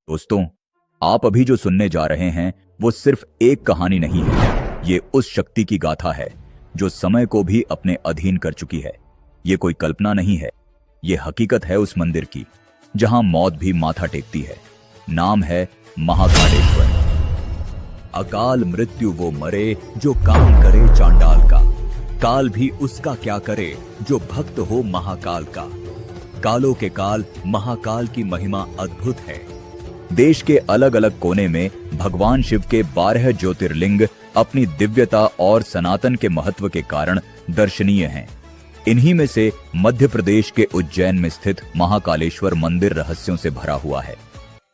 दोस्तों, आप अभी जो सुनने जा रहे हैं वो सिर्फ एक कहानी नहीं है। ये उस शक्ति की गाथा है जो समय को भी अपने अधीन कर चुकी है। ये कोई कल्पना नहीं है, ये हकीकत है उस मंदिर की जहां मौत भी माथा टेकती है। नाम है महाकालेश्वर। अकाल मृत्यु वो मरे जो काम करे चांडाल का, काल भी उसका क्या करे जो भक्त हो महाकाल का। कालों के काल महाकाल की महिमा अद्भुत है। देश के अलग अलग कोने में भगवान शिव के 12 ज्योतिर्लिंग अपनी दिव्यता और सनातन के महत्व के कारण दर्शनीय हैं। इन्हीं में से मध्य प्रदेश के उज्जैन में स्थित महाकालेश्वर मंदिर रहस्यों से भरा हुआ है।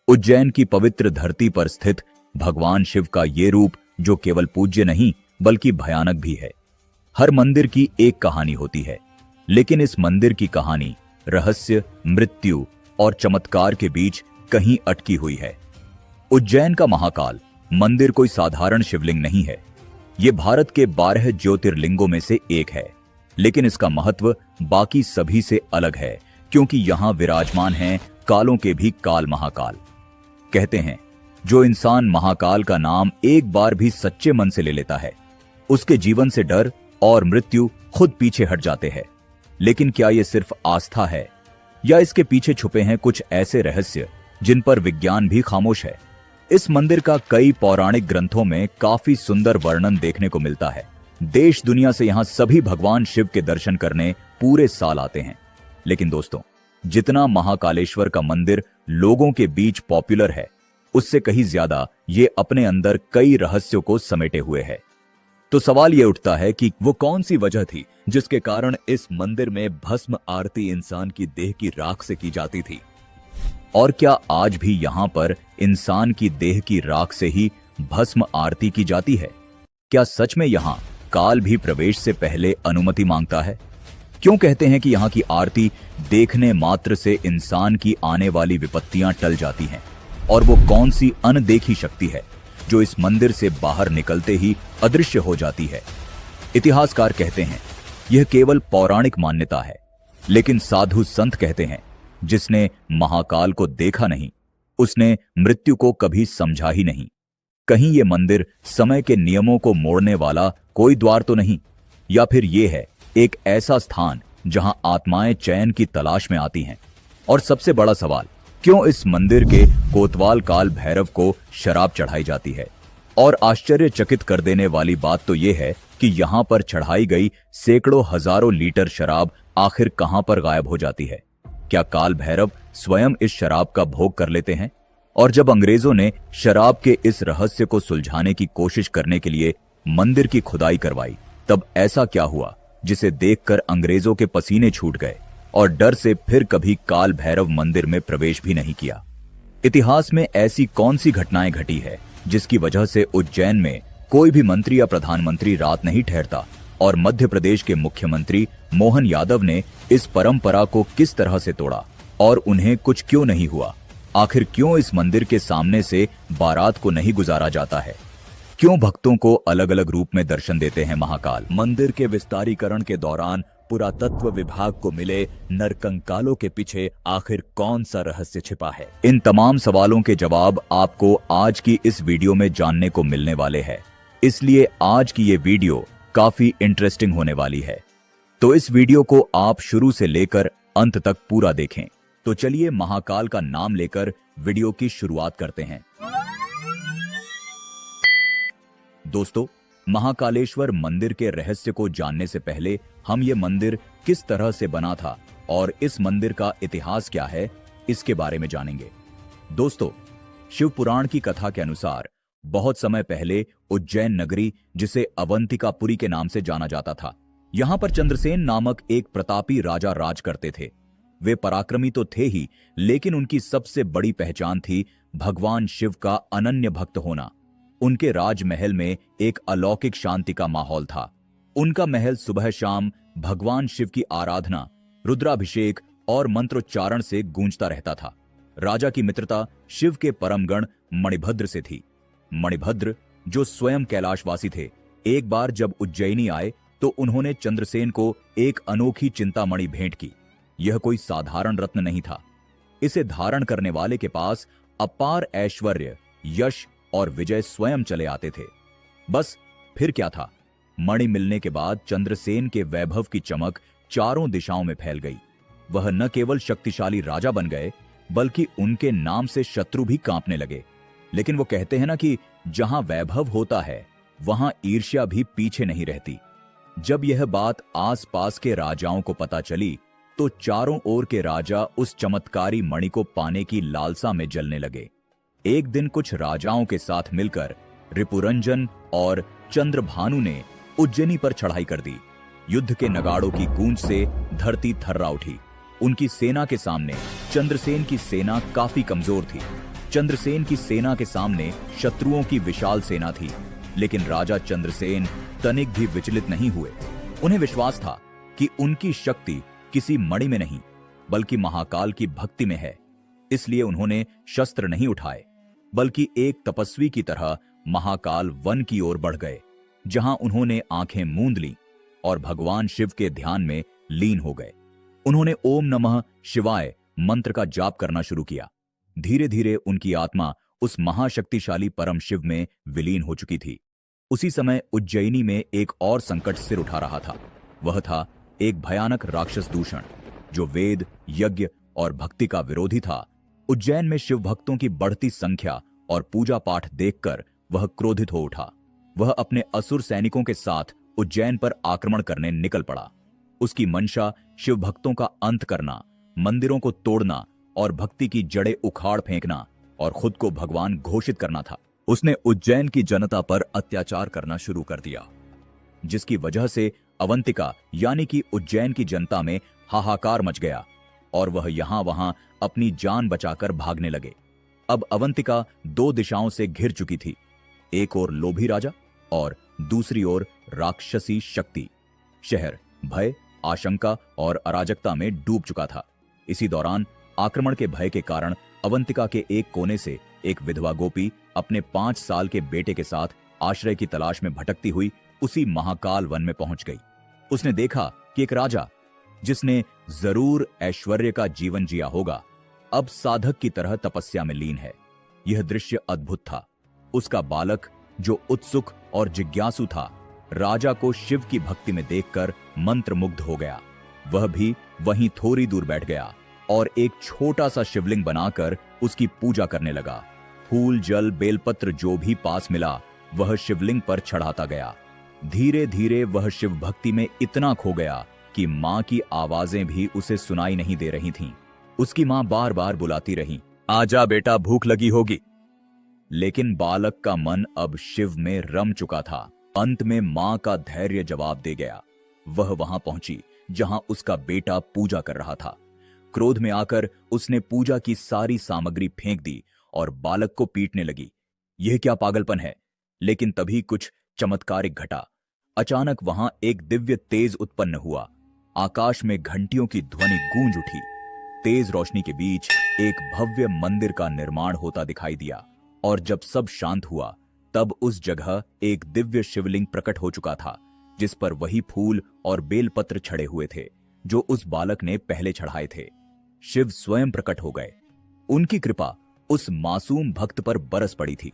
उज्जैन की पवित्र धरती पर स्थित भगवान शिव का ये रूप जो केवल पूज्य नहीं बल्कि भयानक भी है। हर मंदिर की एक कहानी होती है, लेकिन इस मंदिर की कहानी रहस्य, मृत्यु और चमत्कार के बीच कहीं अटकी हुई है। उज्जैन का महाकाल मंदिर कोई साधारण शिवलिंग नहीं है। यह भारत के 12 ज्योतिर्लिंगों में से एक है, लेकिन इसका महत्व बाकी सभी से अलग है क्योंकि यहां विराजमान हैं कालों के भी काल महाकाल। कहते हैं जो इंसान महाकाल का नाम एक बार भी सच्चे मन से ले लेता है, उसके जीवन से डर और मृत्यु खुद पीछे हट जाते हैं। लेकिन क्या यह सिर्फ आस्था है या इसके पीछे छुपे हैं कुछ ऐसे रहस्य जिन पर विज्ञान भी खामोश है? इस मंदिर का कई पौराणिक ग्रंथों में काफी सुंदर वर्णन देखने को मिलता है। देश दुनिया से यहां सभी भगवान शिव के दर्शन करने पूरे साल आते हैं। लेकिन दोस्तों, जितना महाकालेश्वर का मंदिर लोगों के बीच पॉपुलर है, उससे कहीं ज्यादा ये अपने अंदर कई रहस्यों को समेटे हुए है। तो सवाल यह उठता है कि वो कौन सी वजह थी जिसके कारण इस मंदिर में भस्म आरती इंसान की देह की राख से की जाती थी? और क्या आज भी यहां पर इंसान की देह की राख से ही भस्म आरती की जाती है? क्या सच में यहां काल भी प्रवेश से पहले अनुमति मांगता है? क्यों कहते हैं कि यहां की आरती देखने मात्र से इंसान की आने वाली विपत्तियां टल जाती हैं? और वो कौन सी अनदेखी शक्ति है जो इस मंदिर से बाहर निकलते ही अदृश्य हो जाती है? इतिहासकार कहते हैं यह केवल पौराणिक मान्यता है, लेकिन साधु संत कहते हैं जिसने महाकाल को देखा नहीं, उसने मृत्यु को कभी समझा ही नहीं। कहीं यह मंदिर समय के नियमों को मोड़ने वाला कोई द्वार तो नहीं, या फिर यह है एक ऐसा स्थान जहां आत्माएं चैन की तलाश में आती हैं? और सबसे बड़ा सवाल, क्यों इस मंदिर के कोतवाल काल भैरव को शराब चढ़ाई जाती है? और आश्चर्यचकित कर देने वाली बात तो यह है कि यहां पर चढ़ाई गई सैकड़ों हजारों लीटर शराब आखिर कहां पर गायब हो जाती है? क्या काल भैरव स्वयं इस शराब का भोग कर लेते हैं? और जब अंग्रेजों ने शराब के इस रहस्य को सुलझाने की कोशिश करने के लिए मंदिर की खुदाई करवाई, तब ऐसा क्या हुआ जिसे देखकर अंग्रेजों के पसीने छूट गए और डर से फिर कभी काल भैरव मंदिर में प्रवेश भी नहीं किया? इतिहास में ऐसी कौन सी घटनाएं घटी है जिसकी वजह से उज्जैन में कोई भी मंत्री या प्रधानमंत्री रात नहीं ठहरता? और मध्य प्रदेश के मुख्यमंत्री मोहन यादव ने इस परंपरा को किस तरह से तोड़ा और उन्हें कुछ क्यों नहीं हुआ? आखिर क्यों इस मंदिर के सामने से बारात को नहीं गुजारा जाता है? क्यों भक्तों को अलग अलग रूप में दर्शन देते हैं महाकाल? मंदिर के विस्तारीकरण के दौरान पुरातत्व विभाग को मिले नरकंकालों के पीछे आखिर कौन सा रहस्य छिपा है? इन तमाम सवालों के जवाब आपको आज की इस वीडियो में जानने को मिलने वाले हैं। इसलिए आज की ये वीडियो काफी इंटरेस्टिंग होने वाली है, तो इस वीडियो को आप शुरू से लेकर अंत तक पूरा देखें। तो चलिए महाकाल का नाम लेकर वीडियो की शुरुआत करते हैं। दोस्तों, महाकालेश्वर मंदिर के रहस्य को जानने से पहले हम ये मंदिर किस तरह से बना था और इस मंदिर का इतिहास क्या है, इसके बारे में जानेंगे। दोस्तों, शिव पुराण की कथा के अनुसार बहुत समय पहले उज्जैन नगरी, जिसे अवंतिकापुरी के नाम से जाना जाता था, यहां पर चंद्रसेन नामक एक प्रतापी राजा राज करते थे। वे पराक्रमी तो थे ही, लेकिन उनकी सबसे बड़ी पहचान थी भगवान शिव का अनन्य भक्त होना। उनके राजमहल में एक अलौकिक शांति का माहौल था। उनका महल सुबह शाम भगवान शिव की आराधना, रुद्राभिषेक और मंत्रोच्चारण से गूंजता रहता था। राजा की मित्रता शिव के परमगण मणिभद्र से थी। मणिभद्र, जो स्वयं कैलाशवासी थे, एक बार जब उज्जैनी आए तो उन्होंने चंद्रसेन को एक अनोखी चिंतामणि भेंट की। यह कोई साधारण रत्न नहीं था। इसे धारण करने वाले के पास अपार ऐश्वर्य, यश और विजय स्वयं चले आते थे। बस फिर क्या था, मणि मिलने के बाद चंद्रसेन के वैभव की चमक चारों दिशाओं में फैल गई। वह न केवल शक्तिशाली राजा बन गए, बल्कि उनके नाम से शत्रु भी कांपने लगे। लेकिन वो कहते हैं ना कि जहां वैभव होता है वहां ईर्ष्या भी पीछे नहीं रहती। जब यह बात आसपास के राजाओं को पता चली तो चारों ओर के राजा उस चमत्कारी मणि को पाने की लालसा में जलने लगे। एक दिन कुछ राजाओं के साथ मिलकर रिपुरंजन और चंद्रभानु ने उज्जैनी पर चढ़ाई कर दी। युद्ध के नगाड़ों की गूंज से धरती थर्रा उठी। उनकी सेना के सामने चंद्रसेन की सेना काफी कमजोर थी। चंद्रसेन की सेना के सामने शत्रुओं की विशाल सेना थी, लेकिन राजा चंद्रसेन तनिक भी विचलित नहीं हुए। उन्हें विश्वास था कि उनकी शक्ति किसी मणि में नहीं, बल्कि महाकाल की भक्ति में है। इसलिए उन्होंने शस्त्र नहीं उठाए, बल्कि एक तपस्वी की तरह महाकाल वन की ओर बढ़ गए, जहां उन्होंने आंखें मूंद लीं और भगवान शिव के ध्यान में लीन हो गए। उन्होंने ओम नमः शिवाय मंत्र का जाप करना शुरू किया। धीरे धीरे उनकी आत्मा उस महाशक्तिशाली परम शिव में विलीन हो चुकी थी। उसी समय उज्जैनी में एक और संकट सिर उठा रहा था। वह था एक भयानक राक्षस दूषण, जो वेद, यज्ञ और भक्ति का विरोधी था। उज्जैन में शिव भक्तों की बढ़ती संख्या और पूजा पाठ देखकर वह क्रोधित हो उठा। वह अपने असुर सैनिकों के साथ उज्जैन पर आक्रमण करने निकल पड़ा। उसकी मंशा शिव भक्तों का अंत करना, मंदिरों को तोड़ना और भक्ति की जड़ें उखाड़ फेंकना और खुद को भगवान घोषित करना था। उसने उज्जैन की जनता पर अत्याचार करना शुरू कर दिया, जिसकी वजह से अवंतिका यानी कि उज्जैन की जनता में हाहाकार मच गया और वह यहां वहां अपनी जान बचाकर भागने लगे। अब अवंतिका दो दिशाओं से घिर चुकी थी, एक ओर लोभी राजा और दूसरी ओर राक्षसी शक्ति। शहर भय, आशंका और अराजकता में डूब चुका था। इसी दौरान आक्रमण के भय के कारण अवंतिका के एक कोने से एक विधवा गोपी अपने 5 साल के बेटे के साथ आश्रय की तलाश में भटकती हुई उसी महाकाल वन में पहुंच गई। उसने देखा कि एक राजा, जिसने जरूर ऐश्वर्य का जीवन जिया होगा, अब साधक की तरह तपस्या में लीन है। यह दृश्य अद्भुत था। उसका बालक, जो उत्सुक और जिज्ञासु था, राजा को शिव की भक्ति में देखकर मंत्रमुग्ध हो गया। वह भी वहीं थोड़ी दूर बैठ गया और एक छोटा सा शिवलिंग बनाकर उसकी पूजा करने लगा। फूल, जल, बेलपत्र जो भी पास मिला वह शिवलिंग पर चढ़ाता गया। धीरे धीरे वह शिव भक्ति में इतना खो गया कि मां की आवाजें भी उसे सुनाई नहीं दे रही थीं। उसकी मां बार बार बुलाती रही, आजा बेटा, भूख लगी होगी। लेकिन बालक का मन अब शिव में रम चुका था। अंत में मां का धैर्य जवाब दे गया। वह वहां पहुंची जहां उसका बेटा पूजा कर रहा था। क्रोध में आकर उसने पूजा की सारी सामग्री फेंक दी और बालक को पीटने लगी। यह क्या पागलपन है। लेकिन तभी कुछ चमत्कारिक घटा। अचानक वहां एक दिव्य तेज उत्पन्न हुआ। आकाश में घंटियों की ध्वनि गूंज उठी। तेज रोशनी के बीच एक भव्य मंदिर का निर्माण होता दिखाई दिया और जब सब शांत हुआ तब उस जगह एक दिव्य शिवलिंग प्रकट हो चुका था, जिस पर वही फूल और बेलपत्र छड़े हुए थे जो उस बालक ने पहले चढ़ाए थे। शिव स्वयं प्रकट हो गए। उनकी कृपा उस मासूम भक्त पर बरस पड़ी थी।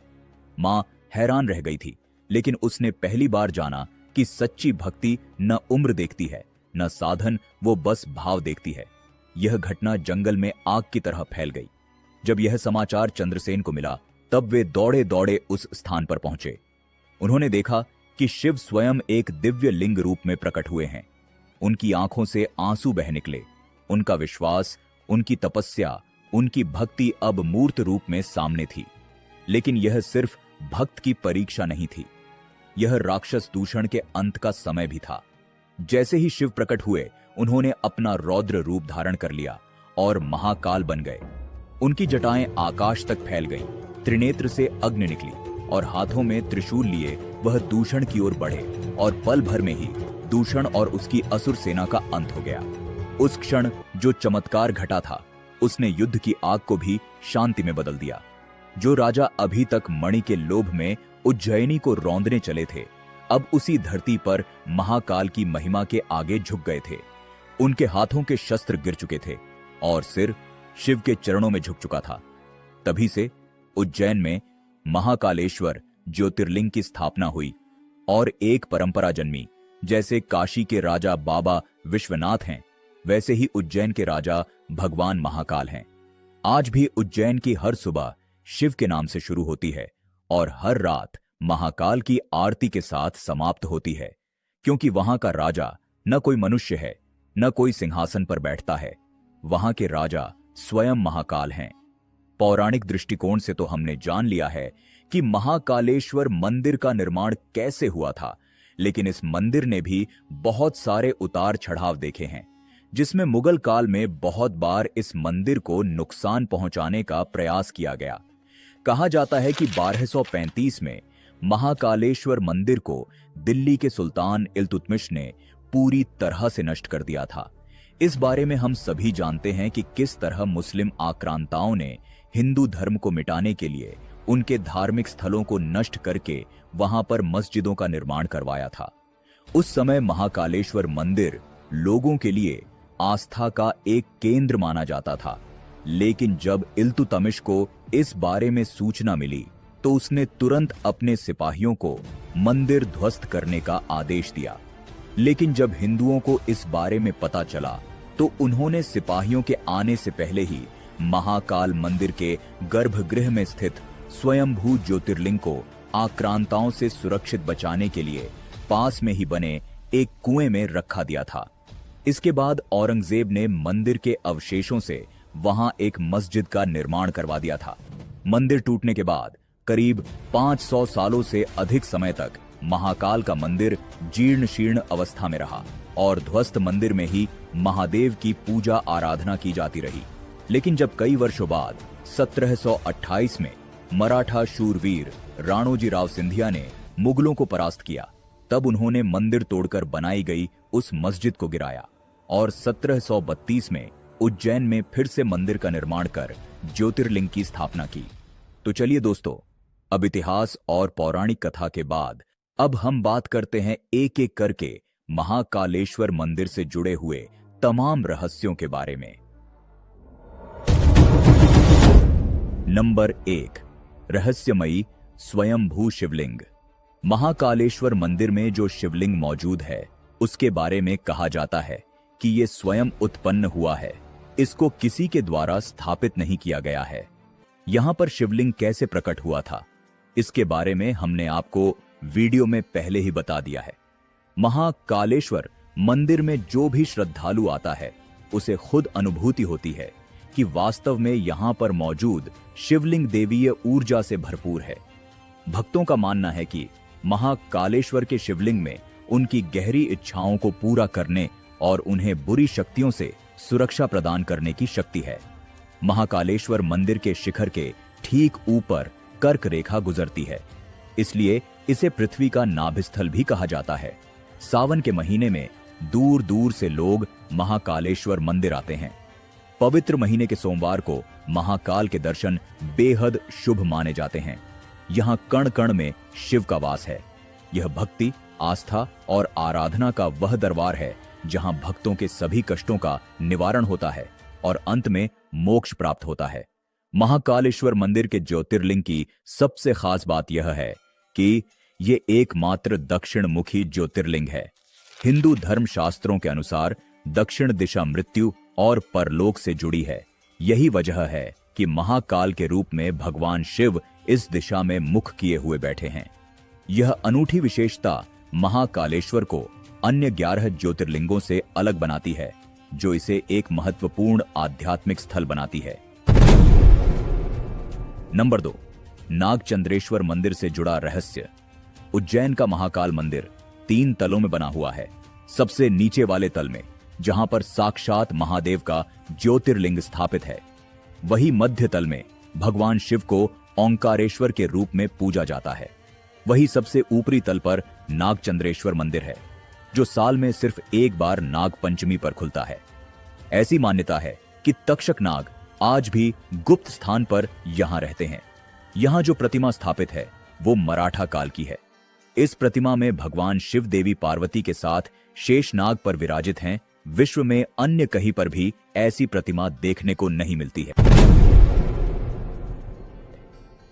मां हैरान रह गई थी, लेकिन उसने पहली बार जाना कि सच्ची भक्ति न उम्र देखती है, न साधन, वो बस भाव देखती है। यह घटना जंगल में आग की तरह फैल गई। जब यह समाचार चंद्रसेन को मिला तब वे दौड़े दौड़े उस स्थान पर पहुंचे। उन्होंने देखा कि शिव स्वयं एक दिव्य लिंग रूप में प्रकट हुए हैं। उनकी आंखों से आंसू बह निकले। उनका विश्वास, उनकी तपस्या, उनकी भक्ति अब मूर्त रूप में सामने थी। लेकिन यह सिर्फ भक्त की परीक्षा नहीं थी, यह राक्षस दूषण के अंत का समय भी था। जैसे ही शिव प्रकट हुए, उन्होंने अपना रौद्र रूप धारण कर लिया और महाकाल बन गए। उनकी जटाएं आकाश तक फैल गईं, त्रिनेत्र से अग्नि निकली और हाथों में त्रिशूल लिए वह दूषण की ओर बढ़े और पल भर में ही दूषण और उसकी असुर सेना का अंत हो गया। उस क्षण जो चमत्कार घटा था, उसने युद्ध की आग को भी शांति में बदल दिया। जो राजा अभी तक मणि के लोभ में उज्जैनी को रौंदने चले थे, अब उसी धरती पर महाकाल की महिमा के आगे झुक गए थे। उनके हाथों के शस्त्र गिर चुके थे और सिर शिव के चरणों में झुक चुका था। तभी से उज्जैन में महाकालेश्वर ज्योतिर्लिंग की स्थापना हुई और एक परंपरा जन्मी। जैसे काशी के राजा बाबा विश्वनाथ हैं, वैसे ही उज्जैन के राजा भगवान महाकाल हैं। आज भी उज्जैन की हर सुबह शिव के नाम से शुरू होती है और हर रात महाकाल की आरती के साथ समाप्त होती है, क्योंकि वहां का राजा न कोई मनुष्य है, न कोई सिंहासन पर बैठता है। वहां के राजा स्वयं महाकाल हैं। पौराणिक दृष्टिकोण से तो हमने जान लिया है कि महाकालेश्वर मंदिर का निर्माण कैसे हुआ था, लेकिन इस मंदिर ने भी बहुत सारे उतार चढ़ाव देखे हैं, जिसमें मुगल काल में बहुत बार इस मंदिर को नुकसान पहुंचाने का प्रयास किया गया। कहा जाता है कि 1235 में महाकालेश्वर मंदिर को दिल्ली के सुल्तान इल्तुतमिश ने पूरी तरह से नष्ट कर दिया था। इस बारे में हम सभी जानते हैं कि किस तरह मुस्लिम आक्रांताओं ने हिंदू धर्म को मिटाने के लिए उनके धार्मिक स्थलों को नष्ट करके वहां पर मस्जिदों का निर्माण करवाया था। उस समय महाकालेश्वर मंदिर लोगों के लिए आस्था का एक केंद्र माना जाता था, लेकिन जब इल्तुतमिश को इस बारे में सूचना मिली तो उसने तुरंत अपने सिपाहियों को मंदिर ध्वस्त करने का आदेश दिया। लेकिन जब हिंदुओं को इस बारे में पता चला तो उन्होंने सिपाहियों के आने से पहले ही महाकाल मंदिर के गर्भगृह में स्थित स्वयंभू ज्योतिर्लिंग को आक्रांताओं से सुरक्षित बचाने के लिए पास में ही बने एक कुएं में रखा दिया था। इसके बाद औरंगजेब ने मंदिर के अवशेषों से वहां एक मस्जिद का निर्माण करवा दिया था। मंदिर टूटने के बाद करीब 500 सालों से अधिक समय तक महाकाल का मंदिर जीर्ण शीर्ण अवस्था में रहा और ध्वस्त मंदिर में ही महादेव की पूजा आराधना की जाती रही। लेकिन जब कई वर्षों बाद 1728 में मराठा शूरवीर राणोजी राव सिंधिया ने मुगलों को परास्त किया, तब उन्होंने मंदिर तोड़कर बनाई गई उस मस्जिद को गिराया और 1732 में उज्जैन में फिर से मंदिर का निर्माण कर ज्योतिर्लिंग की स्थापना की। तो चलिए दोस्तों, अब इतिहास और पौराणिक कथा के बाद अब हम बात करते हैं एक एक करके महाकालेश्वर मंदिर से जुड़े हुए तमाम रहस्यों के बारे में। नंबर 1, रहस्यमयी स्वयंभू शिवलिंग। महाकालेश्वर मंदिर में जो शिवलिंग मौजूद है उसके बारे में कहा जाता है कि ये स्वयं उत्पन्न हुआ है, इसको किसी के द्वारा स्थापित नहीं किया गया है। यहां पर शिवलिंग कैसे प्रकट हुआ था, इसके बारे में हमने आपको वीडियो में पहले ही बता दिया है। महाकालेश्वर मंदिर में जो भी श्रद्धालु आता है उसे खुद अनुभूति होती है कि वास्तव में यहां पर मौजूद शिवलिंग देवीय ऊर्जा से भरपूर है। भक्तों का मानना है कि महाकालेश्वर के शिवलिंग में उनकी गहरी इच्छाओं को पूरा करने और उन्हें बुरी शक्तियों से सुरक्षा प्रदान करने की शक्ति है। महाकालेश्वर मंदिर के शिखर के ठीक ऊपर कर्क रेखा गुजरती है, इसलिए इसे पृथ्वी का नाभिस्थल भी कहा जाता है। सावन के महीने में दूर दूर से लोग महाकालेश्वर मंदिर आते हैं। पवित्र महीने के सोमवार को महाकाल के दर्शन बेहद शुभ माने जाते हैं। यहाँ कण कण में शिव का वास है। यह भक्ति, आस्था और आराधना का वह दरबार है जहां भक्तों के सभी कष्टों का निवारण होता है और अंत में मोक्ष प्राप्त होता है। महाकालेश्वर मंदिर के ज्योतिर्लिंग की सबसे खास बात यह है कि ये एकमात्र दक्षिण मुखी ज्योतिर्लिंग है। हिंदू धर्म शास्त्रों के अनुसार दक्षिण दिशा मृत्यु और परलोक से जुड़ी है। यही वजह है कि महाकाल के रूप में भगवान शिव इस दिशा में मुख किए हुए बैठे हैं। यह अनूठी विशेषता महाकालेश्वर को अन्य 11 ज्योतिर्लिंगों से अलग बनाती है, जो इसे एक महत्वपूर्ण आध्यात्मिक स्थल बनाती है। नंबर 2, नागचंद्रेश्वर मंदिर से जुड़ा रहस्य। उज्जैन का महाकाल मंदिर 3 तलों में बना हुआ है। सबसे नीचे वाले तल में, जहां पर साक्षात महादेव का ज्योतिर्लिंग स्थापित है, वही मध्य तल में भगवान शिव को ओंकारेश्वर के रूप में पूजा जाता है। वही सबसे ऊपरी तल पर नागचंद्रेश्वर मंदिर है, जो साल में सिर्फ एक बार नाग पंचमी पर खुलता है। ऐसी मान्यता है कि तक्षक नाग आज भी गुप्त स्थान पर यहां रहते हैं। यहां जो प्रतिमा स्थापित है वो मराठा काल की है। इस प्रतिमा में भगवान शिव देवी पार्वती के साथ शेषनाग पर विराजित हैं। विश्व में अन्य कहीं पर भी ऐसी प्रतिमा देखने को नहीं मिलती है।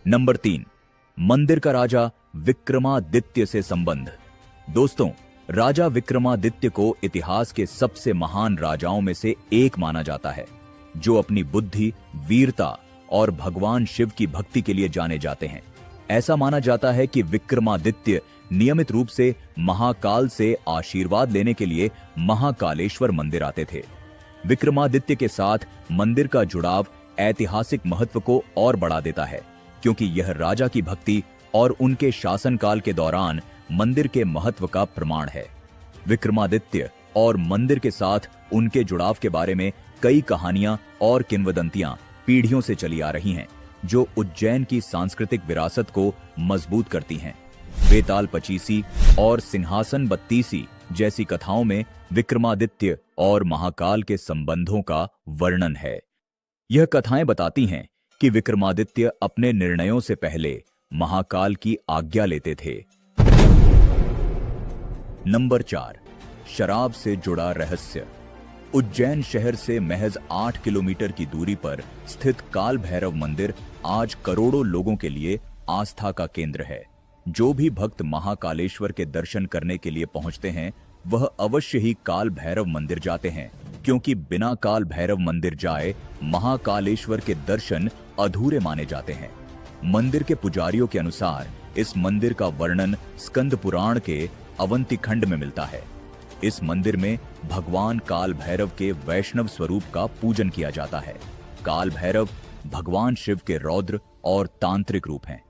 नंबर 3, मंदिर का राजा विक्रमादित्य से संबंध। दोस्तों, राजा विक्रमादित्य को इतिहास के सबसे महान राजाओं में से एक माना जाता है, जो अपनी बुद्धि, वीरता और भगवान शिव की भक्ति के लिए जाने जाते हैं। ऐसा माना जाता है कि विक्रमादित्य नियमित रूप से महाकाल से आशीर्वाद लेने के लिए महाकालेश्वर मंदिर आते थे। विक्रमादित्य के साथ मंदिर का जुड़ाव ऐतिहासिक महत्व को और बढ़ा देता है, क्योंकि यह राजा की भक्ति और उनके शासनकाल के दौरान मंदिर के महत्व का प्रमाण है। विक्रमादित्य और मंदिर के साथ उनके जुड़ाव के बारे में कई कहानियां और किंवदंतियां पीढ़ियों से चली आ रही हैं, जो उज्जैन की सांस्कृतिक विरासत को मजबूत करती हैं। बेताल पचीसी और सिंहासन बत्तीसी जैसी कथाओं में विक्रमादित्य और महाकाल के संबंधों का वर्णन है। यह कथाएं बताती हैं कि विक्रमादित्य अपने निर्णयों से पहले महाकाल की आज्ञा लेते थे। नंबर 4, शराब से जुड़ा रहस्य। उज्जैन शहर से महज 8 किलोमीटर की दूरी पर स्थित काल भैरव मंदिर आज करोड़ों लोगों के लिए आस्था का केंद्र है। जो भी भक्त महाकालेश्वर के दर्शन करने के लिए पहुंचते हैं, वह अवश्य ही काल भैरव मंदिर जाते हैं, क्योंकि बिना काल भैरव मंदिर जाए महाकालेश्वर के दर्शन अधूरे माने जाते हैं। मंदिर के पुजारियों के अनुसार इस मंदिर का वर्णन स्कंद पुराण के अवंती खंड में मिलता है। इस मंदिर में भगवान काल भैरव के वैष्णव स्वरूप का पूजन किया जाता है। काल भैरव भगवान शिव के रौद्र और तांत्रिक रूप हैं।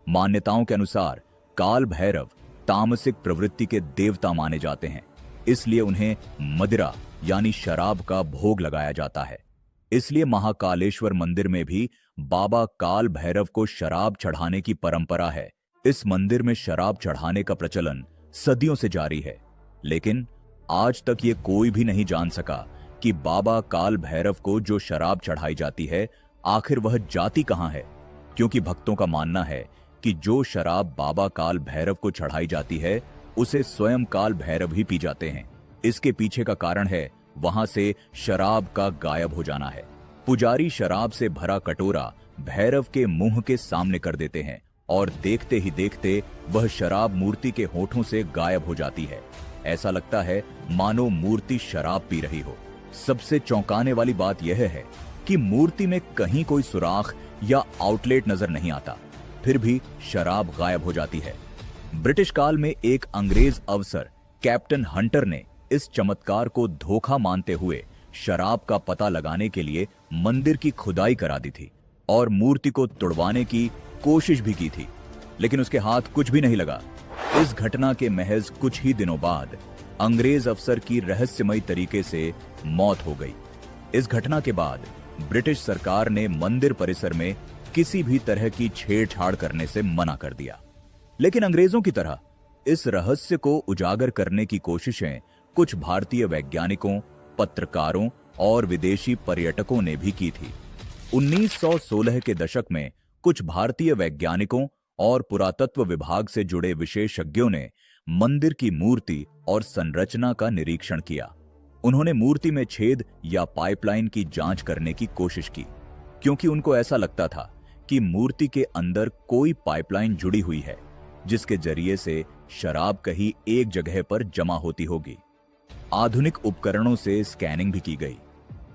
मान्यताओं के अनुसार काल भैरव तामसिक प्रवृत्ति के देवता माने जाते हैं, इसलिए उन्हें मदिरा यानी शराब का भोग लगाया जाता है। इसलिए महाकालेश्वर मंदिर में भी बाबा काल भैरव को शराब चढ़ाने की परंपरा है। इस मंदिर में शराब चढ़ाने का प्रचलन सदियों से जारी है, लेकिन आज तक ये कोई भी नहीं जान सका कि बाबा काल भैरव को जो शराब चढ़ाई जाती है, आखिर वह जाती कहां है, क्योंकि भक्तों का मानना है कि जो शराब बाबा काल भैरव को चढ़ाई जाती है, उसे स्वयं काल भैरव ही पी जाते हैं। इसके पीछे का कारण है वहां से शराब का गायब हो जाना है। पुजारी शराब से भरा कटोरा भैरव के मुंह के सामने कर देते हैं और देखते ही देखते वह शराब मूर्ति के होठों से गायब हो जाती है। ऐसा लगता है मानो मूर्ति शराब पी रही हो। सबसे चौंकाने वाली बात यह है कि मूर्ति में कहीं कोई सुराख या आउटलेट नजर नहीं आता, फिर भी शराब गायब हो जाती है। ब्रिटिश काल में एक अंग्रेज अफसर कैप्टन हंटर ने इस चमत्कार को धोखा मानते हुए शराब का पता लगाने के लिए मंदिर की खुदाई करा दी थी और मूर्ति को तुड़वाने की कोशिश भी की थी, लेकिन उसके हाथ कुछ भी नहीं लगा। इस घटना के महज कुछ ही दिनों बाद अंग्रेज अफसर की रहस्यमयी तरीके से मौत हो गई। इस घटना के बाद ब्रिटिश सरकार ने मंदिर परिसर में किसी भी तरह की छेड़छाड़ करने से मना कर दिया। लेकिन अंग्रेजों की तरह इस रहस्य को उजागर करने की कोशिशें कुछ भारतीय वैज्ञानिकों, पत्रकारों और विदेशी पर्यटकों ने भी की थी। 1916 के दशक में कुछ भारतीय वैज्ञानिकों और पुरातत्व विभाग से जुड़े विशेषज्ञों ने मंदिर की मूर्ति और संरचना का निरीक्षण किया। उन्होंने मूर्ति में छेद या पाइपलाइन की जांच करने की कोशिश की, क्योंकि उनको ऐसा लगता था कि मूर्ति के अंदर कोई पाइपलाइन जुड़ी हुई है, जिसके जरिए से शराब कहीं एक जगह पर जमा होती होगी। आधुनिक उपकरणों से स्कैनिंग भी की गई,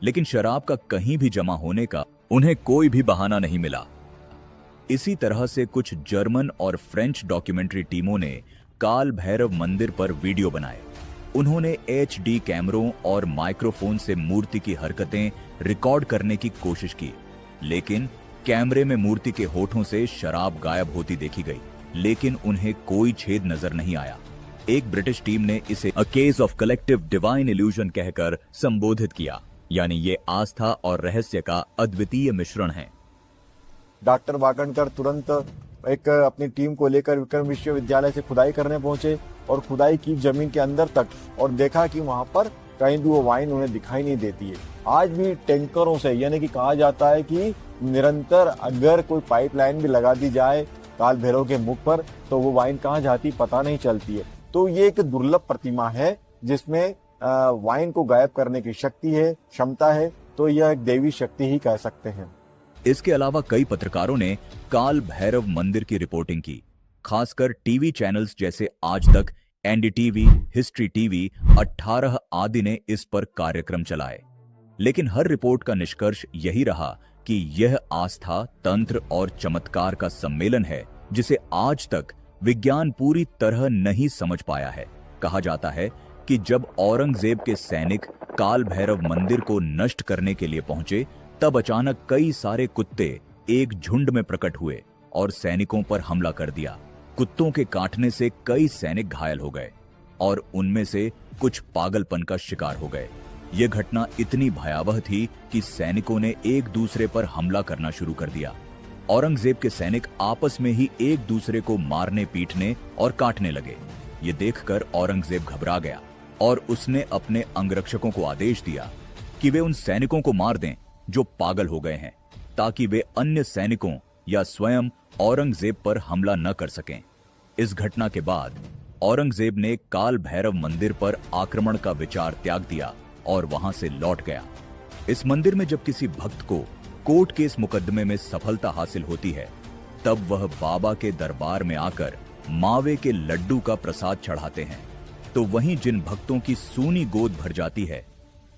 लेकिन शराब का कहीं भी जमा होने का उन्हें कोई भी बहाना नहीं मिला। इसी तरह से कुछ जर्मन और फ्रेंच डॉक्यूमेंट्री टीमों ने काल भैरव मंदिर पर वीडियो बनाए। उन्होंने HD कैमरों और माइक्रोफोन से मूर्ति की हरकतें रिकॉर्ड करने की कोशिश की, लेकिन कैमरे में मूर्ति के होठों से शराब गायब होती देखी गई, लेकिन उन्हें कोई छेद नजर नहीं आया। एक ब्रिटिश टीम ने इसे a case of collective divine illusion कहकर संबोधित किया, यानी ये आस्था और रहस्य का अद्वितीय मिश्रण है। डॉक्टर वाकणकर तुरंत एक अपनी टीम को लेकर विक्रम विश्वविद्यालय से खुदाई करने पहुंचे और खुदाई की जमीन के अंदर तक, और देखा कि वहां पर कहीं भी वो वाइन उन्हें दिखाई नहीं देती है। आज भी टैंकरों से, यानी कि कहा जाता है कि निरंतर अगर कोई पाइपलाइन भी लगा दी जाए काल भैरव के मुख पर, तो वो वाइन कहाँ जाती पता नहीं चलती है। तो ये एक दुर्लभ प्रतिमा है जिसमें वाइन को गायब करने की शक्ति है, क्षमता है, तो यह एक देवी शक्ति ही कह सकते हैं। इसके अलावा कई पत्रकारों ने काल भैरव मंदिर की रिपोर्टिंग की, खासकर टीवी चैनल्स जैसे आज तक, एनडीटीवी, हिस्ट्री टीवी, 18 आदि ने इस पर कार्यक्रम चलाए। लेकिन हर रिपोर्ट का निष्कर्ष यही रहा कि यह आस्था, तंत्र और चमत्कार का सम्मेलन है जिसे आज तक विज्ञान पूरी तरह नहीं समझ पाया है। कहा जाता है कि जब औरंगजेब के सैनिक काल भैरव मंदिर को नष्ट करने के लिए पहुंचे, तब अचानक कई सारे कुत्ते एक झुंड में प्रकट हुए और सैनिकों पर हमला कर दिया। कुत्तों के काटने से कई सैनिक घायल हो गए और उनमें से कुछ पागलपन का शिकार हो गए। यह घटना इतनी भयावह थी कि सैनिकों ने एक दूसरे पर हमला करना शुरू कर दिया। औरंगजेब के सैनिक आपस में ही एक दूसरे को मारने, पीटने और काटने लगे। ये देखकर औरंगजेब घबरा गया और उसने अपने अंगरक्षकों को आदेश दिया कि वे उन सैनिकों को मार दें जो पागल हो गए हैं, ताकि वे अन्य सैनिकों या स्वयं औरंगजेब पर हमला न कर सकें। इस घटना के बाद औरंगजेब ने काल भैरव मंदिर पर आक्रमण का विचार त्याग दिया और वहां से लौट गया। इस मंदिर में जब किसी भक्त को कोर्ट केस मुकदमे में सफलता हासिल होती है, तब वह बाबा के दरबार में आकर मावे के लड्डू का प्रसाद चढ़ाते हैं। तो वहीं जिन भक्तों की सूनी गोद भर जाती है,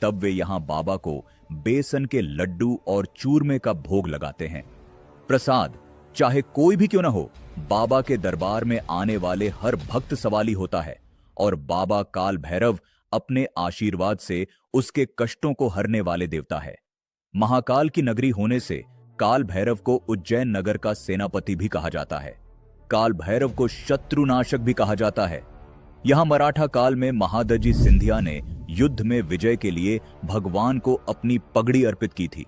तब वे यहां बाबा को बेसन के लड्डू और चूरमे का भोग लगाते हैं। प्रसाद चाहे कोई भी क्यों न हो, बाबा के दरबार में आने वाले हर भक्त सवाली होता है और बाबा काल भैरव अपने आशीर्वाद से उसके कष्टों को हरने वाले देवता है। महाकाल की नगरी होने से काल भैरव को उज्जैन नगर का सेनापति भी कहा जाता है। काल भैरव को शत्रुनाशक भी कहा जाता है। यहां मराठा काल में महादजी सिंधिया ने युद्ध में विजय के लिए भगवान को अपनी पगड़ी अर्पित की थी।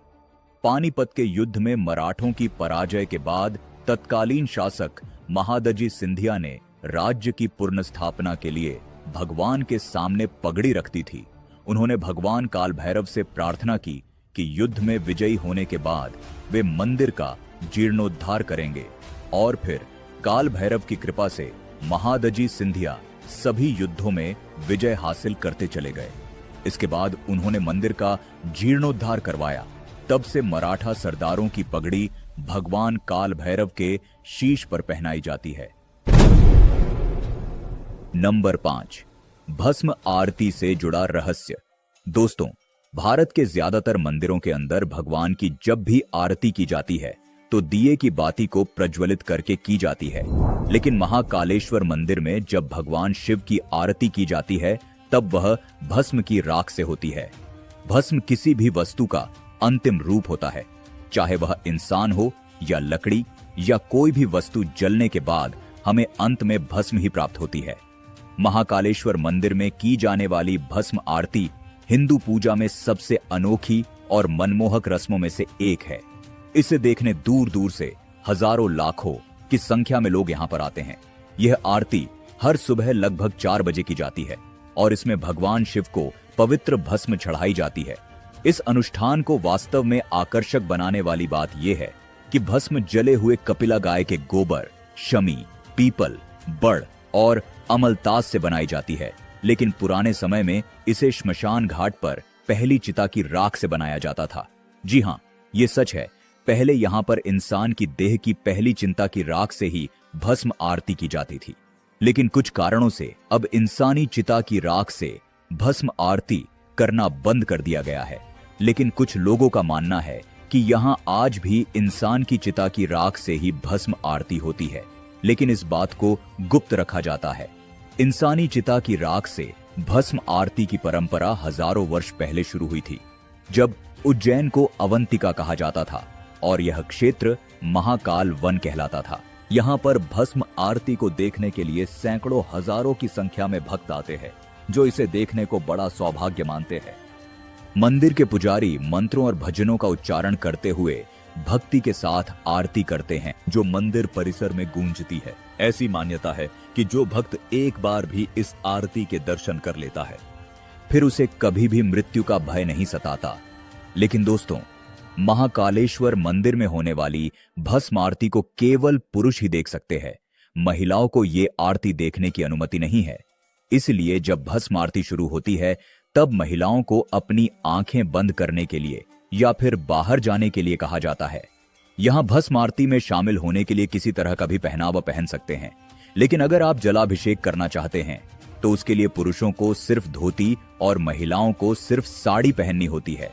पानीपत के युद्ध में मराठों की पराजय के बाद तत्कालीन शासक महादजी सिंधिया ने राज्य की पुनर्स्थापना के लिए भगवान के सामने पगड़ी रख दी थी। उन्होंने भगवान काल भैरव से प्रार्थना की कि युद्ध में विजयी होने के बाद वे मंदिर का जीर्णोद्धार करेंगे और फिर काल भैरव की कृपा से महादजी सिंधिया सभी युद्धों में विजय हासिल करते चले गए। इसके बाद उन्होंने मंदिर का जीर्णोद्धार करवाया। तब से मराठा सरदारों की पगड़ी भगवान काल भैरव के शीश पर पहनाई जाती है। नंबर 5, भस्म आरती से जुड़ा रहस्य। दोस्तों, भारत के ज्यादातर मंदिरों के अंदर भगवान की जब भी आरती की जाती है तो दिए की बाती को प्रज्वलित करके की जाती है, लेकिन महाकालेश्वर मंदिर में जब भगवान शिव की आरती की जाती है तब वह भस्म की राख से होती है। भस्म किसी भी वस्तु का अंतिम रूप होता है, चाहे वह इंसान हो या लकड़ी या कोई भी वस्तु जलने के बाद हमें अंत में भस्म ही प्राप्त होती है। महाकालेश्वर मंदिर में की जाने वाली भस्म आरती हिंदू पूजा में सबसे अनोखी और मनमोहक रस्मों में से एक है। इसे देखने दूर दूर से हजारों लाखों की संख्या में लोग यहां पर आते हैं। यह आरती हर सुबह लगभग 4 बजे की जाती है और इसमें भगवान शिव को पवित्र भस्म चढ़ाई जाती है। इस अनुष्ठान को वास्तव में आकर्षक बनाने वाली बात यह है कि भस्म जले हुए कपिला गाय के गोबर, शमी, पीपल, बड़ और अमलतास से बनाई जाती है, लेकिन पुराने समय में इसे श्मशान घाट पर पहली चिता की राख से बनाया जाता था। जी हां, ये सच है। पहले यहां पर इंसान की देह की पहली चिंता की राख से ही भस्म आरती की जाती थी, लेकिन कुछ कारणों से अब इंसानी चिता की राख से भस्म आरती करना बंद कर दिया गया है। लेकिन कुछ लोगों का मानना है कि यहां आज भी इंसान की चिता की राख से ही भस्म आरती होती है, लेकिन इस बात को गुप्त रखा जाता है। इंसानी चिता की राख से भस्म आरती की परंपरा हजारों वर्ष पहले शुरू हुई थी, जब उज्जैन को अवंतिका कहा जाता था और यह क्षेत्र महाकाल वन कहलाता था। यहाँ पर भस्म आरती को देखने के लिए सैकड़ों हजारों की संख्या में भक्त आते हैं, जो इसे देखने को बड़ा सौभाग्य मानते हैं। मंदिर के पुजारी मंत्रों और भजनों का उच्चारण करते हुए भक्ति के साथ आरती करते हैं, जो मंदिर परिसर में गूंजती है। ऐसी मान्यता है कि जो भक्त एक बार भी इस आरती के दर्शन कर लेता है, फिर उसे कभी भी मृत्यु का भय नहीं सताता। लेकिन दोस्तों, महाकालेश्वर मंदिर में होने वाली भस्म आरती को केवल पुरुष ही देख सकते हैं। महिलाओं को ये आरती देखने की अनुमति नहीं है। इसलिए जब भस्म आरती शुरू होती है, तब महिलाओं को अपनी आंखें बंद करने के लिए या फिर बाहर जाने के लिए कहा जाता है। यहाँ भस्म आरती में शामिल होने के लिए किसी तरह का भी पहनावा पहन सकते हैं, लेकिन अगर आप जलाभिषेक करना चाहते हैं तो उसके लिए पुरुषों को सिर्फ धोती और महिलाओं को सिर्फ साड़ी पहननी होती है।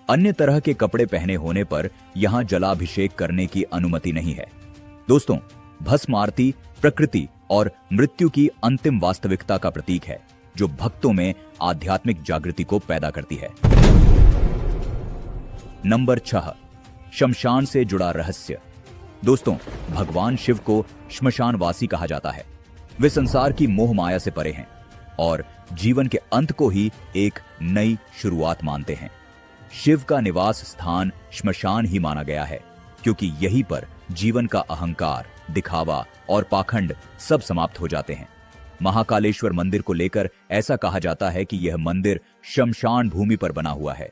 अन्य तरह के कपड़े पहने होने पर यहाँ जलाभिषेक करने की अनुमति नहीं है। दोस्तों, भस्म आरती प्रकृति और मृत्यु की अंतिम वास्तविकता का प्रतीक है, जो भक्तों में आध्यात्मिक जागृति को पैदा करती है। नंबर 6, शमशान से जुड़ा रहस्य। दोस्तों, भगवान शिव को श्मशानवासी कहा जाता है। वे संसार की मोह माया से परे हैं और जीवन के अंत को ही एक नई शुरुआत मानते हैं। शिव का निवास स्थान श्मशान ही माना गया है, क्योंकि यहीं पर जीवन का अहंकार, दिखावा और पाखंड सब समाप्त हो जाते हैं। महाकालेश्वर मंदिर को लेकर ऐसा कहा जाता है कि यह मंदिर शमशान भूमि पर बना हुआ है।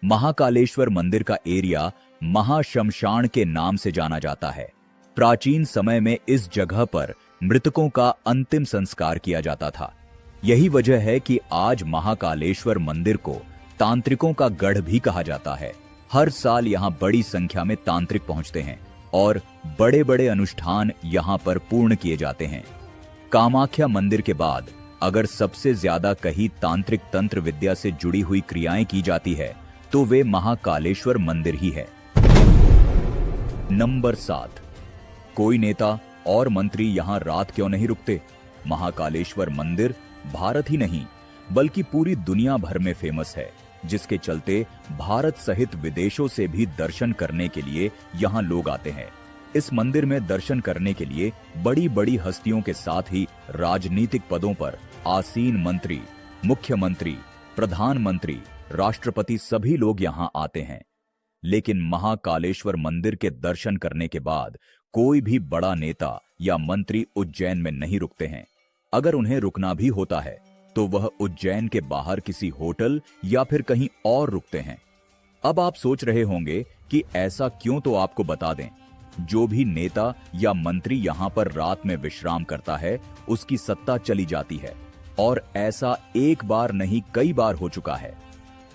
महाकालेश्वर मंदिर का एरिया महाशमशान के नाम से जाना जाता है। प्राचीन समय में इस जगह पर मृतकों का अंतिम संस्कार किया जाता था। यही वजह है कि आज महाकालेश्वर मंदिर को तांत्रिकों का गढ़ भी कहा जाता है। हर साल यहाँ बड़ी संख्या में तांत्रिक पहुंचते हैं और बड़े बड़े अनुष्ठान यहाँ पर पूर्ण किए जाते हैं। कामाख्या मंदिर के बाद अगर सबसे ज्यादा कहीं तांत्रिक तंत्र विद्या से जुड़ी हुई क्रियाएं की जाती है तो वे महाकालेश्वर मंदिर ही है। नंबर 7, कोई नेता और मंत्री यहां रात क्यों नहीं रुकते? महाकालेश्वर मंदिर भारत ही नहीं बल्कि पूरी दुनिया भर में फेमस है, जिसके चलते भारत सहित विदेशों से भी दर्शन करने के लिए यहां लोग आते हैं। इस मंदिर में दर्शन करने के लिए बड़ी बड़ी हस्तियों के साथ ही राजनीतिक पदों पर आसीन मंत्री, मुख्यमंत्री, प्रधानमंत्री, राष्ट्रपति सभी लोग यहां आते हैं। लेकिन महाकालेश्वर मंदिर के दर्शन करने के बाद कोई भी बड़ा नेता या मंत्री उज्जैन में नहीं रुकते हैं। अगर उन्हें रुकना भी होता है तो वह उज्जैन के बाहर किसी होटल या फिर कहीं और रुकते हैं। अब आप सोच रहे होंगे कि ऐसा क्यों, तो आपको बता दें, जो भी नेता या मंत्री यहां पर रात में विश्राम करता है उसकी सत्ता चली जाती है, और ऐसा एक बार नहीं कई बार हो चुका है।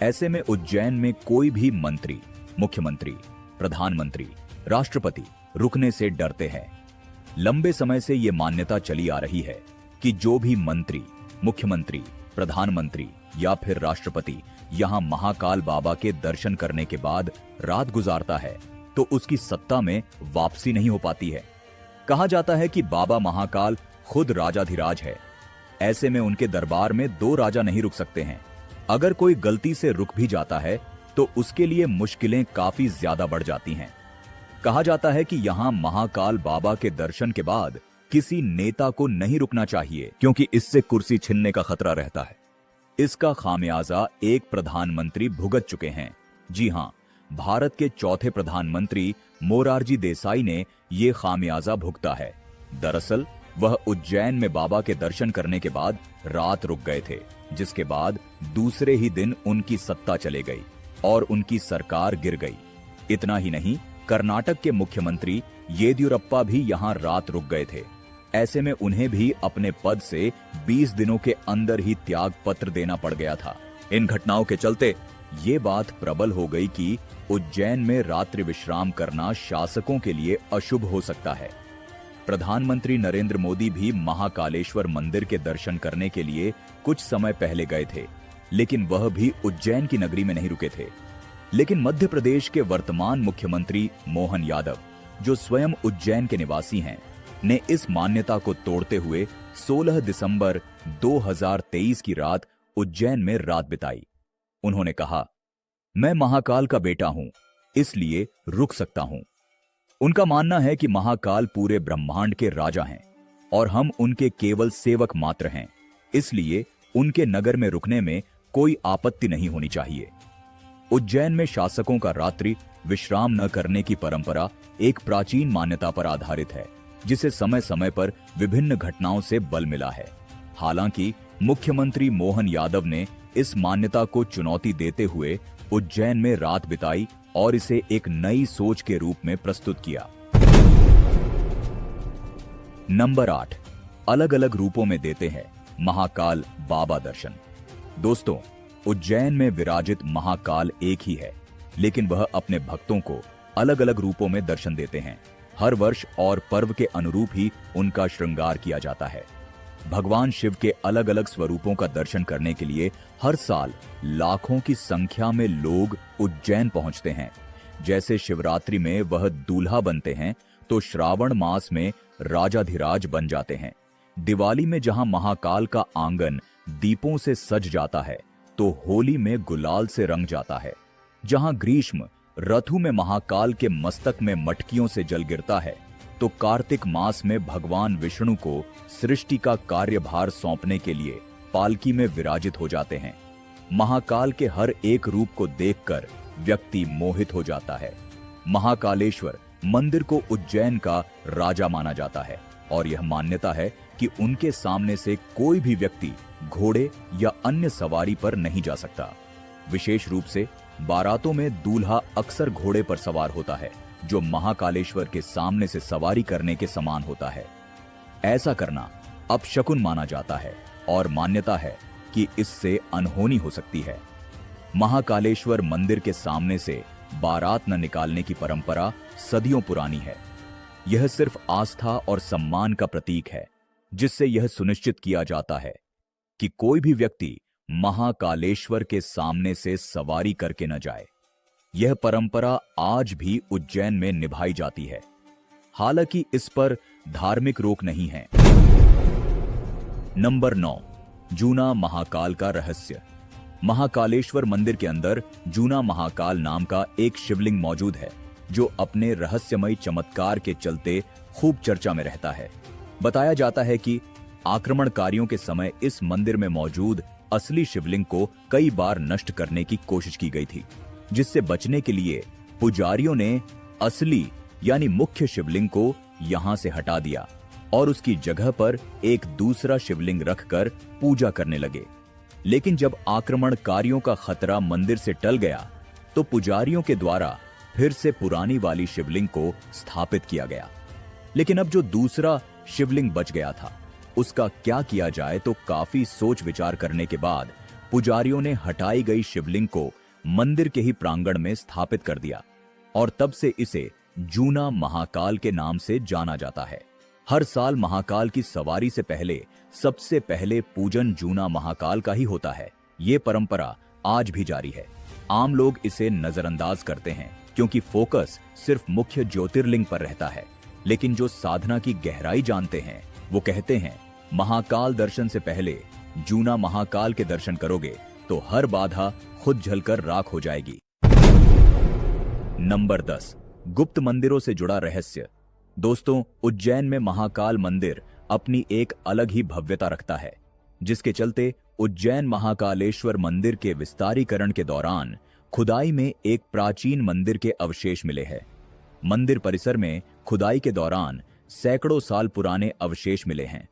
ऐसे में उज्जैन में कोई भी मंत्री, मुख्यमंत्री, प्रधानमंत्री, राष्ट्रपति रुकने से डरते हैं। लंबे समय से यह मान्यता चली आ रही है कि जो भी मंत्री, मुख्यमंत्री, प्रधानमंत्री या फिर राष्ट्रपति यहां महाकाल बाबा के दर्शन करने के बाद रात गुजारता है तो उसकी सत्ता में वापसी नहीं हो पाती है। कहा जाता है कि बाबा महाकाल खुद राजाधिराज है। ऐसे में उनके दरबार में 2 राजा नहीं रुक सकते हैं। अगर कोई गलती से रुक भी जाता है तो उसके लिए मुश्किलें काफी ज्यादा बढ़ जाती हैं। कहा जाता है कि यहां महाकाल बाबा के दर्शन के बाद किसी नेता को नहीं रुकना चाहिए, क्योंकि इससे कुर्सी छिनने का खतरा रहता है। इसका खामियाजा एक प्रधानमंत्री भुगत चुके हैं। जी हां, भारत के चौथे प्रधानमंत्री मोरारजी देसाई ने ये खामियाजा भुगता है। दरअसल वह उज्जैन में बाबा के दर्शन करने के बाद रात रुक गए थे, जिसके बाद दूसरे ही दिन उनकी सत्ता चले गई और उनकी सरकार गिर गई। इतना ही नहीं, कर्नाटक के मुख्यमंत्री येदियुरप्पा भी यहां रात रुक गए थे। ऐसे में उन्हें भी अपने पद से 20 दिनों के अंदर ही त्याग पत्र देना पड़ गया था। इन घटनाओं के चलते ये बात प्रबल हो गई कि उज्जैन में रात्रि विश्राम करना शासकों के लिए अशुभ हो सकता है। प्रधानमंत्री नरेंद्र मोदी भी महाकालेश्वर मंदिर के दर्शन करने के लिए कुछ समय पहले गए थे, लेकिन वह भी उज्जैन की नगरी में नहीं रुके थे। लेकिन मध्य प्रदेश के वर्तमान मुख्यमंत्री मोहन यादव, जो स्वयं उज्जैन के निवासी हैं, ने इस मान्यता को तोड़ते हुए 16 दिसंबर 2023 की रात उज्जैन में रात बिताई। उन्होंने कहा, मैं महाकाल का बेटा हूं, इसलिए रुक सकता हूं। उनका मानना है कि महाकाल पूरे ब्रह्मांड के राजा हैं और हम उनके केवल सेवक मात्र हैं, इसलिए उनके नगर में रुकने में कोई आपत्ति नहीं होनी चाहिए। उज्जैन में शासकों का रात्रि विश्राम न करने की परंपरा एक प्राचीन मान्यता पर आधारित है, जिसे समय समय पर विभिन्न घटनाओं से बल मिला है। हालांकि मुख्यमंत्री मोहन यादव ने इस मान्यता को चुनौती देते हुए उज्जैन में रात बिताई और इसे एक नई सोच के रूप में प्रस्तुत किया। नंबर 8, अलग अलग रूपों में देते हैं महाकाल बाबा दर्शन। दोस्तों, उज्जैन में विराजित महाकाल एक ही है, लेकिन वह अपने भक्तों को अलग अलग रूपों में दर्शन देते हैं। हर वर्ष और पर्व के अनुरूप ही उनका श्रृंगार किया जाता है। भगवान शिव के अलग अलग स्वरूपों का दर्शन करने के लिए हर साल लाखों की संख्या में लोग उज्जैन पहुंचते हैं। जैसे शिवरात्रि में वह दूल्हा बनते हैं, तो श्रावण मास में राजाधिराज बन जाते हैं। दिवाली में जहां महाकाल का आंगन दीपों से सज जाता है, तो होली में गुलाल से रंग जाता है। जहां ग्रीष्म रथु में महाकाल के मस्तक में मटकियों से जल गिरता है, तो कार्तिक मास में भगवान विष्णु को सृष्टि का कार्यभार सौंपने के लिए पालकी में विराजित हो जाते हैं। महाकाल के हर एक रूप को देखकर व्यक्ति मोहित हो जाता है। महाकालेश्वर मंदिर को उज्जैन का राजा माना जाता है और यह मान्यता है कि उनके सामने से कोई भी व्यक्ति घोड़े या अन्य सवारी पर नहीं जा सकता। विशेष रूप से बारातों में दूल्हा अक्सर घोड़े पर सवार होता है, जो महाकालेश्वर के सामने से सवारी करने के समान होता है। ऐसा करना अपशकुन माना जाता है और मान्यता है कि इससे अनहोनी हो सकती है। महाकालेश्वर मंदिर के सामने से बारात न निकालने की परंपरा सदियों पुरानी है। यह सिर्फ आस्था और सम्मान का प्रतीक है, जिससे यह सुनिश्चित किया जाता है कि कोई भी व्यक्ति महाकालेश्वर के सामने से सवारी करके न जाए। यह परंपरा आज भी उज्जैन में निभाई जाती है। हालांकि इस पर धार्मिक रोक नहीं है। नंबर 9, जूना महाकाल का रहस्य। महाकालेश्वर मंदिर के अंदर जूना महाकाल नाम का एक शिवलिंग मौजूद है, जो अपने रहस्यमय चमत्कार के चलते खूब चर्चा में रहता है। बताया जाता है कि आक्रमणकारियों के समय इस मंदिर में मौजूद असली शिवलिंग को कई बार नष्ट करने की कोशिश की गई थी, जिससे बचने के लिए पुजारियों ने असली यानी मुख्य शिवलिंग को यहां से हटा दिया और उसकी जगह पर एक दूसरा शिवलिंग रखकर पूजा करने लगे। लेकिन जब आक्रमणकारियों का खतरा मंदिर से टल गया, तो पुजारियों के द्वारा फिर से पुरानी वाली शिवलिंग को स्थापित किया गया। लेकिन अब जो दूसरा शिवलिंग बच गया था, उसका क्या किया जाए, तो काफी सोच विचार करने के बाद पुजारियों ने हटाई गई शिवलिंग को मंदिर के ही प्रांगण में स्थापित कर दिया और तब से इसे जूना महाकाल के नाम से जाना जाता है। हर साल महाकाल की सवारी से पहले सबसे पहले पूजन जूना महाकाल का ही होता है। ये परंपरा आज भी जारी है। आम लोग इसे नजरअंदाज करते हैं क्योंकि फोकस सिर्फ मुख्य ज्योतिर्लिंग पर रहता है, लेकिन जो साधना की गहराई जानते हैं वो कहते हैं महाकाल दर्शन से पहले जूना महाकाल के दर्शन करोगे तो हर बाधा खुद जलकर राख हो जाएगी। नंबर 10, गुप्त मंदिरों से जुड़ा रहस्य। दोस्तों, उज्जैन में महाकाल मंदिर अपनी एक अलग ही भव्यता रखता है, जिसके चलते उज्जैन महाकालेश्वर मंदिर के विस्तारीकरण के दौरान खुदाई में एक प्राचीन मंदिर के अवशेष मिले हैं। मंदिर परिसर में खुदाई के दौरान सैकड़ों साल पुराने अवशेष मिले हैं।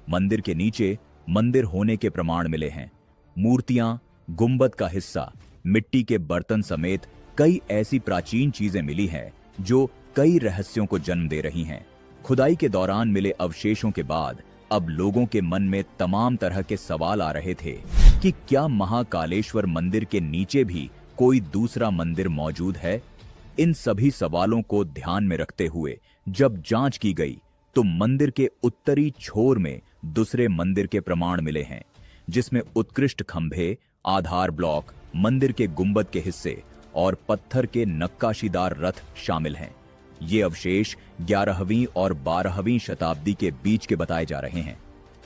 मंदिर के नीचे मंदिर होने के प्रमाण मिले हैं। मूर्तियां, गुंबद का हिस्सा, मिट्टी के बर्तन समेत कई ऐसी प्राचीन चीजें मिली हैं जो कई रहस्यों को जन्म दे रही हैं। खुदाई के दौरान मिले अवशेषों के बाद अब लोगों के मन में तमाम तरह के सवाल आ रहे थे कि क्या महाकालेश्वर मंदिर के नीचे भी कोई दूसरा मंदिर मौजूद है। इन सभी सवालों को ध्यान में रखते हुए जब जांच की गई तो मंदिर के उत्तरी छोर में दूसरे मंदिर के प्रमाण मिले हैं, जिसमें उत्कृष्ट खंभे, आधार ब्लॉक, मंदिर के गुंबद के हिस्से और पत्थर के नक्काशीदार रथ शामिल हैं। ये अवशेष 11वीं और 12वीं शताब्दी के बीच के बताए जा रहे हैं।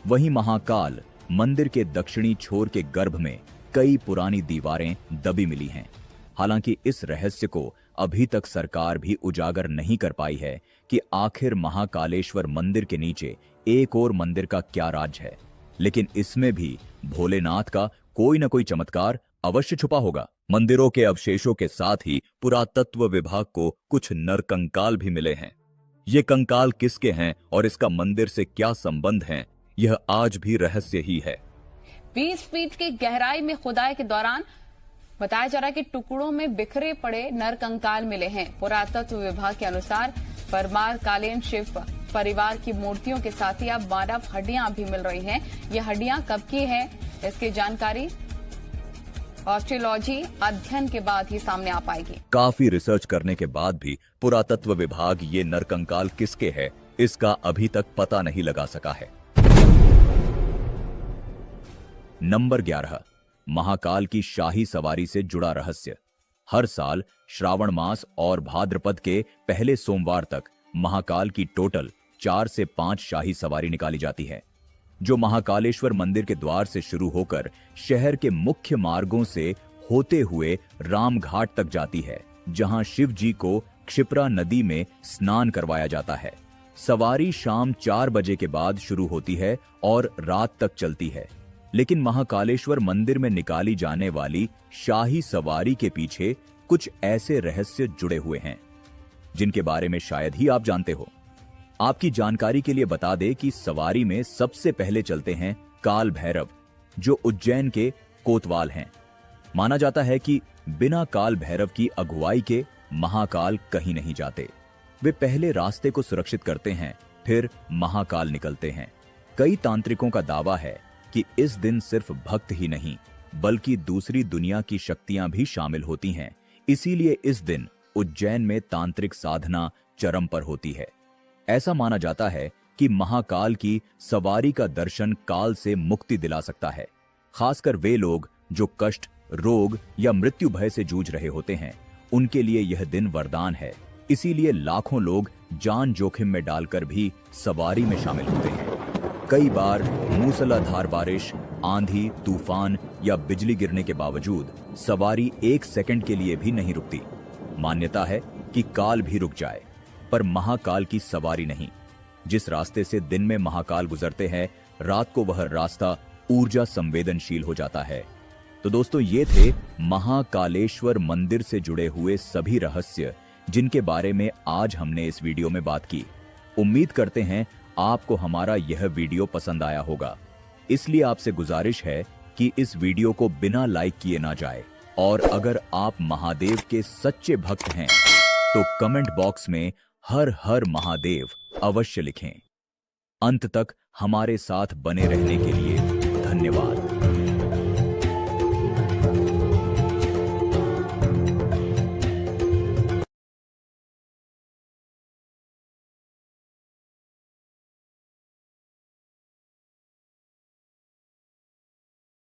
वहीं महाकाल मंदिर के दक्षिणी छोर के गर्भ में कई पुरानी दीवारें दबी मिली हैं। हालांकि इस रहस्य को अभी तक सरकार भी उजागर नहीं कर पाई है कि आखिर महाकालेश्वर मंदिर के नीचे एक और मंदिर का क्या राज है, लेकिन इसमें भी भोलेनाथ का कोई न कोई चमत्कार अवश्य छुपा होगा। मंदिरों के अवशेषों के साथ ही पुरातत्व विभाग को कुछ नरकंकाल भी मिले हैं। ये कंकाल किसके हैं और इसका मंदिर से क्या संबंध है, यह आज भी रहस्य ही है। 20 फीट की गहराई में खुदाई के दौरान बताया जा रहा है कि टुकड़ों में बिखरे पड़े नरकंकाल मिले हैं। पुरातत्व विभाग के अनुसार परमार कालीन शिव परिवार की मूर्तियों के साथ ही अब मानव हड्डियां भी मिल रही हैं। ये हड्डियां कब की है, इसकी जानकारी ऑस्ट्रोलॉजी अध्ययन के बाद ही सामने आ पाएगी। काफी रिसर्च करने के बाद भी पुरातत्व विभाग ये नरकंकाल किसके है इसका अभी तक पता नहीं लगा सका है। नंबर 11, महाकाल की शाही सवारी से जुड़ा रहस्य। हर साल श्रावण मास और भाद्रपद के पहले सोमवार तक महाकाल की टोटल 4 से 5 शाही सवारी निकाली जाती है, जो महाकालेश्वर मंदिर के द्वार से शुरू होकर शहर के मुख्य मार्गों से होते हुए रामघाट तक जाती है, जहां शिव जी को क्षिप्रा नदी में स्नान करवाया जाता है। सवारी शाम 4 बजे के बाद शुरू होती है और रात तक चलती है। लेकिन महाकालेश्वर मंदिर में निकाली जाने वाली शाही सवारी के पीछे कुछ ऐसे रहस्य जुड़े हुए हैं जिनके बारे में शायद ही आप जानते हो। आपकी जानकारी के लिए बता दें कि सवारी में सबसे पहले चलते हैं काल भैरव, जो उज्जैन के कोतवाल हैं। माना जाता है कि बिना काल भैरव की अगुवाई के महाकाल कहीं नहीं जाते। वे पहले रास्ते को सुरक्षित करते हैं, फिर महाकाल निकलते हैं। कई तांत्रिकों का दावा है कि इस दिन सिर्फ भक्त ही नहीं बल्कि दूसरी दुनिया की शक्तियां भी शामिल होती हैं। इसीलिए इस दिन उज्जैन में तांत्रिक साधना चरम पर होती है। ऐसा माना जाता है कि महाकाल की सवारी का दर्शन काल से मुक्ति दिला सकता है। खासकर वे लोग जो कष्ट, रोग या मृत्यु भय से जूझ रहे होते हैं, उनके लिए यह दिन वरदान है। इसीलिए लाखों लोग जान जोखिम में डालकर भी सवारी में शामिल होते हैं। कई बार मूसलाधार बारिश, आंधी, तूफान या बिजली गिरने के बावजूद सवारी 1 सेकंड के लिए भी नहीं रुकती। मान्यता है कि काल भी रुक जाए, पर महाकाल की सवारी नहीं। जिस रास्ते से दिन में महाकाल गुजरते हैं, रात को वह रास्ता ऊर्जा संवेदनशील हो जाता है। तो दोस्तों, ये थे महाकालेश्वर मंदिर से जुड़े हुए सभी रहस्य जिनके बारे में आज हमने इस वीडियो में बात की। उम्मीद करते हैं आपको हमारा यह वीडियो पसंद आया होगा। इसलिए आपसे गुजारिश है कि इस वीडियो को बिना लाइक किए ना जाए, और अगर आप महादेव के सच्चे भक्त हैं तो कमेंट बॉक्स में हर हर महादेव अवश्य लिखें। अंत तक हमारे साथ बने रहने के लिए धन्यवाद।